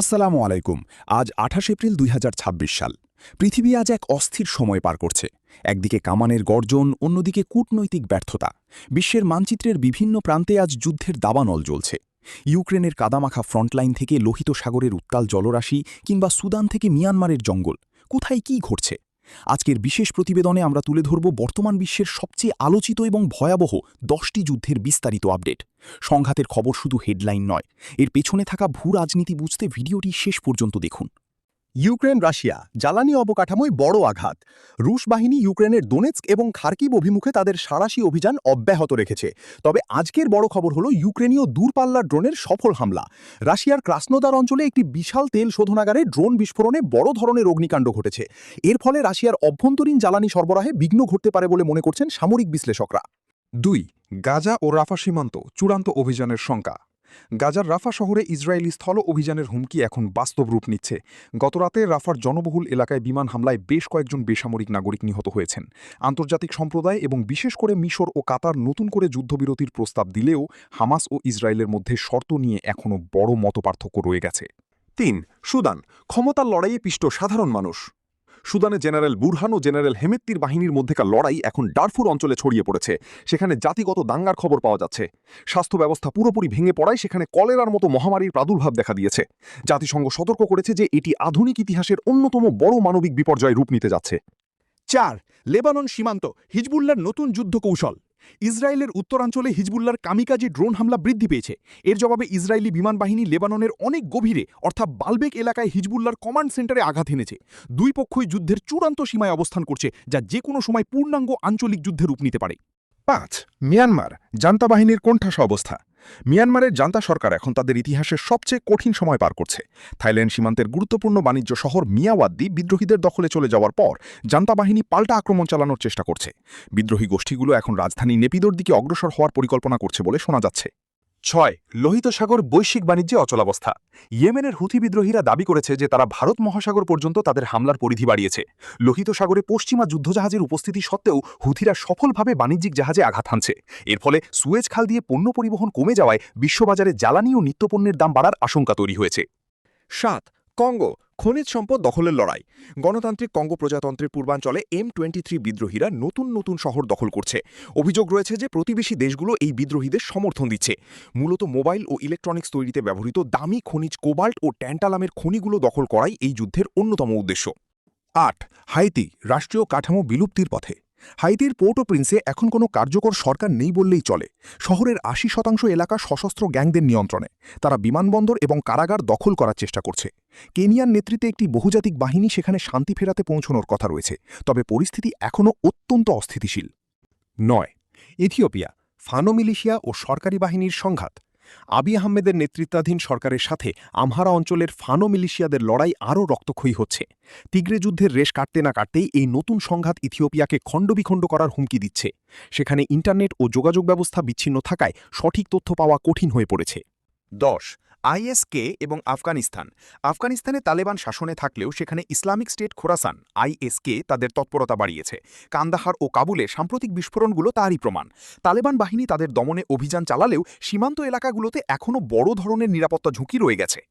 আসসালামু আলাইকুম। আজ ২৮ এপ্রিল ২০২৬ সাল। পৃথিবী আজ এক অস্থির সময় পার করছে। একদিকে কামানের গর্জন, অন্যদিকে কূটনৈতিক ব্যর্থতা। বিশ্বের মানচিত্রের বিভিন্ন প্রান্তে আজ যুদ্ধের দাবানল জ্বলছে। ইউক্রেনের কাদামাখা ফ্রন্টলাইন থেকে লোহিত সাগরের উত্তাল জলরাশি কিংবা সুদান থেকে মিয়ানমারের জঙ্গল, কোথায় কী ঘটছে? আজকের বিশেষ প্রতিবেদনে আমরা তুলে ধরব বর্তমান বিশ্বের সবচেয়ে আলোচিত এবং ভয়াবহ ১০টি যুদ্ধের বিস্তারিত আপডেট। সংঘাতের খবর শুধু হেডলাইন নয়, এর পেছনে থাকা ভূ রাজনীতি বুঝতে ভিডিওটি শেষ পর্যন্ত দেখুন। ইউক্রেন রাশিয়া জ্বালানি অবকাঠামোয় বড় আঘাত। রুশ বাহিনী ইউক্রেনের দোনেৎস্ক এবং খার্কিভ অভিমুখে তাদের সাঁড়াশি অভিযান অব্যাহত রেখেছে। তবে আজকের বড় খবর হলো ইউক্রেনীয় দূরপাল্লার ড্রোনের সফল হামলা। রাশিয়ার ক্রাসনোদার অঞ্চলে একটি বিশাল তেল শোধনাগারে ড্রোন বিস্ফোরণে বড় ধরনের অগ্নিকাণ্ড ঘটেছে। এর ফলে রাশিয়ার অভ্যন্তরীণ জ্বালানি সরবরাহে বিঘ্ন ঘটতে পারে বলে মনে করছেন সামরিক বিশ্লেষকরা। ২. গাজা ও রাফা সীমান্ত চূড়ান্ত অভিযানের শঙ্কা। গাজার রাফা শহরে ইসরায়েলি স্থল অভিযানের হুমকি এখন বাস্তব রূপ নিচ্ছে। গতরাতে রাফার জনবহুল এলাকায় বিমান হামলায় বেশ কয়েকজন বেসামরিক নাগরিক নিহত হয়েছেন। আন্তর্জাতিক সম্প্রদায় এবং বিশেষ করে মিশর ও কাতার নতুন করে যুদ্ধবিরতির প্রস্তাব দিলেও হামাস ও ইসরায়েলের মধ্যে শর্ত নিয়ে এখনও বড় মতপার্থক্য রয়ে গেছে। ৩. সুদান ক্ষমতার লড়াইয়ে পিষ্ট সাধারণ মানুষ। সুদানে জেনারেল বুরহান ও জেনারেল হেমেত্তির বাহিনীর মধ্যেকার লড়াই এখন ডারফুর অঞ্চলে ছড়িয়ে পড়েছে। সেখানে জাতিগত দাঙ্গার খবর পাওয়া যাচ্ছে। স্বাস্থ্য ব্যবস্থা পুরোপুরি ভেঙে পড়ায় সেখানে কলেরার মতো মহামারীর প্রাদুর্ভাব দেখা দিয়েছে। জাতিসংঘ সতর্ক করেছে যে এটি আধুনিক ইতিহাসের অন্যতম বড় মানবিক বিপর্যয় রূপ নিতে যাচ্ছে। ৪. লেবানন সীমান্ত হিজবুল্লার নতুন যুদ্ধ কৌশল। ইসরায়েলের উত্তরাঞ্চলে হিজবুল্লার কামিকাজি ড্রোন হামলা বৃদ্ধি পেয়েছে। এর জবাবে ইসরায়েলি বিমান বাহিনী লেবাননের অনেক গভীরে অর্থাৎ বালবেক এলাকায় হিজবুল্লার কমান্ড সেন্টারে আঘাত এনেছে। দুই পক্ষই যুদ্ধের চূড়ান্ত সীমায় অবস্থান করছে, যা যে কোনো সময় পূর্ণাঙ্গ আঞ্চলিক যুদ্ধে রূপ নিতে পারে। ৫. মিয়ানমার জান্তা বাহিনীর কোণঠাসা অবস্থা। মিয়ানমারের জান্তা সরকার এখন তাদের ইতিহাসের সবচেয়ে কঠিন সময় পার করছে। থাইল্যান্ড সীমান্তের গুরুত্বপূর্ণ বাণিজ্য শহর মিয়াওয়াদ্দি বিদ্রোহীদের দখলে চলে যাওয়ার পর জান্তা বাহিনী পাল্টা আক্রমণ চালানোর চেষ্টা করছে। বিদ্রোহী গোষ্ঠীগুলো এখন রাজধানী নেপিদোর দিকে অগ্রসর হওয়ার পরিকল্পনা করছে বলে শোনা যাচ্ছে। ৬. লোহিত সাগর বৈশ্বিক বাণিজ্যে অচলাবস্থা। ইয়েমেনের হুথি বিদ্রোহীরা দাবি করেছে যে তারা ভারত মহাসাগর পর্যন্ত তাদের হামলার পরিধি বাড়িয়েছে। লোহিত সাগরে পশ্চিমা যুদ্ধজাহাজের উপস্থিতি সত্ত্বেও হুথিরা সফলভাবে বাণিজ্যিক জাহাজে আঘাত হানছে। এর ফলে সুয়েজ খাল দিয়ে পণ্য পরিবহন কমে যাওয়ায় বিশ্ববাজারে জ্বালানি ও নিত্যপণ্যের দাম বাড়ার আশঙ্কা তৈরি হয়েছে। ৭. কঙ্গো খনিজ সম্পদ দখলের লড়াই। গণতান্ত্রিক কঙ্গো প্রজাতন্ত্রের পূর্বাঞ্চলে M23 বিদ্রোহীরা নতুন নতুন শহর দখল করছে। অভিযোগ রয়েছে যে প্রতিবেশী দেশগুলো এই বিদ্রোহীদের সমর্থন দিচ্ছে। মূলত মোবাইল ও ইলেকট্রনিক্স তৈরিতে ব্যবহৃত দামি খনিজ কোবাল্ট ও ট্যান্টালামের খনিগুলো দখল করাই এই যুদ্ধের অন্যতম উদ্দেশ্য। ৮. হাইতি রাষ্ট্রীয় কাঠামো বিলুপ্তির পথে। হাইতির পোর্ট ও প্রিন্সে এখন কোনো কার্যকর সরকার নেই বললেই চলে। শহরের ৮০% এলাকা সশস্ত্র গ্যাংদের নিয়ন্ত্রণে। তারা বিমানবন্দর এবং কারাগার দখল করার চেষ্টা করছে। কেনিয়ার নেতৃত্বে একটি বহুজাতিক বাহিনী সেখানে শান্তি ফেরাতে পৌঁছানোর কথা রয়েছে, তবে পরিস্থিতি এখনও অত্যন্ত অস্থিতিশীল। ৯. ইথিওপিয়া ফানো মিলিশিয়া ও সরকারি বাহিনীর সংঘাত। আবিই আহমেদের নেতৃত্বাধীন সরকারের সাথে আমহারা অঞ্চলের ফানো মিলিশিয়াদের লড়াই আরও রক্তক্ষয়ী হচ্ছে। তিগ্রে যুদ্ধের রেশ কাটতে না কাটতেই এই নতুন সংঘাত ইথিওপিয়াকে খণ্ডবিখণ্ড করার হুমকি দিচ্ছে। সেখানে ইন্টারনেট ও যোগাযোগ ব্যবস্থা বিচ্ছিন্ন থাকায় সঠিক তথ্য পাওয়া কঠিন হয়ে পড়েছে। ১০. আইএসকে এবং আফগানিস্তান। আফগানিস্তানে তালেবান শাসনে থাকলেও সেখানে ইসলামিক স্টেট খোরাসান আইএসকে তাদের তৎপরতা বাড়িয়েছে। কান্দাহার ও কাবুলে সাম্প্রতিক বিস্ফোরণগুলো তারই প্রমাণ। তালেবান বাহিনী তাদের দমনে অভিযান চালালেও সীমান্ত এলাকাগুলোতে এখনও বড় ধরনের নিরাপত্তা ঝুঁকি রয়ে গেছে।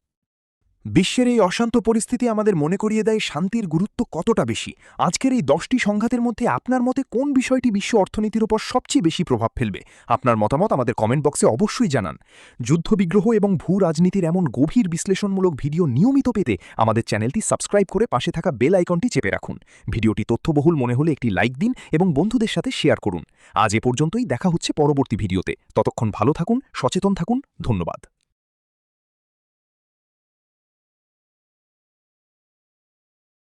বিশ্বের এই অশান্ত পরিস্থিতি আমাদের মনে করিয়ে দেয় শান্তির গুরুত্ব কতটা বেশি। আজকের এই 10টি সংঘাতের মধ্যে আপনার মতে কোন বিষয়টি বিশ্ব অর্থনীতির উপর সবচেয়ে বেশি প্রভাব ফেলবে? আপনার মতামত আমাদের কমেন্ট বক্সে অবশ্যই জানান। যুদ্ধবিগ্রহ এবং ভূ রাজনীতির এমন গভীর বিশ্লেষণমূলক ভিডিও নিয়মিত পেতে আমাদের চ্যানেলটি সাবস্ক্রাইব করে পাশে থাকা বেল আইকনটি চেপে রাখুন। ভিডিওটি তথ্যবহুল মনে হলে একটি লাইক দিন এবং বন্ধুদের সাথে শেয়ার করুন। আজ এ পর্যন্তই, দেখা হচ্ছে পরবর্তী ভিডিওতে। ততক্ষণ ভালো থাকুন, সচেতন থাকুন। ধন্যবাদ।